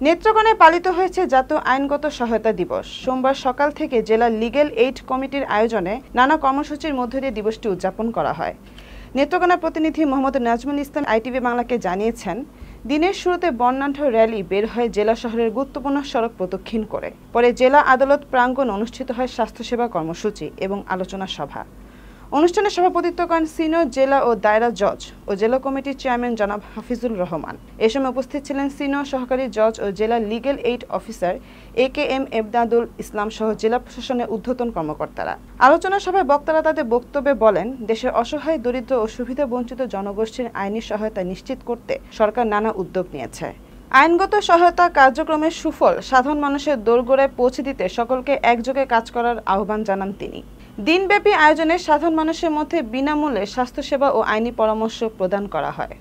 নেত্রকোনায় পালিত হয়েছে জাতীয় আইনগত সহায়তা দিবস। সোমবার সকাল থেকে জেলা লিগ্যাল এইড কমিটির আয়োজনে নানা কর্মসূচির মধ্য দিয়ে দিবসটি উদযাপন করা হয়। নেত্রকোনা প্রতিনিধি মোহাম্মদ নাজমুল ইসলাম আইটিভি বাংলাকে জানিয়েছেন, দিনের শুরুতে বর্ণাঢ্য র্যালি বের হয় জেলা শহরের গুরুত্বপূর্ণ সড়ক প্রদক্ষিণ করে। পরে জেলা আদালত প্রাঙ্গণ অনুষ্ঠিত হয় স্বাস্থ্যসেবা কর্মসূচি এবং আলোচনা সভা। অনুষ্ঠানে সভাপতিত্ব করেন সিনিয়র জেলা ও দায়রা জজ ও জেলা কমিটির চেয়ারম্যান জনাব হাফিজুর রহমান। এ সময় উপস্থিত ছিলেন সিনিয়র সহকারী জজ ও জেলা legal aid officer AKM Emdadul Islam সহ জেলা প্রশাসনের ঊর্ধ্বতন কর্মকর্তারা। আলোচনা সভায় বক্তারা তাদের বক্তব্যে বলেন, দেশের অসহায়, দরিদ্র ও সুবিধা বঞ্চিত জনগোষ্ঠীর আইনি সহায়তা নিশ্চিত করতে সরকার নানা উদ্যোগ নিয়েছে। আইনগত সহায়তা কার্যক্রমের সুফল সাধারণ মানুষের দোরগোড়ায় পৌঁছে দিতে সকলকে একযোগে কাজ করার আহ্বান জানান তিনি। দিনব্যাপী আয়োজনে সাধারণ মানুষের মধ্যে বিনামূল্যে স্বাস্থ্যসেবা ও আইনি পরামর্শ প্রদান করা হয়।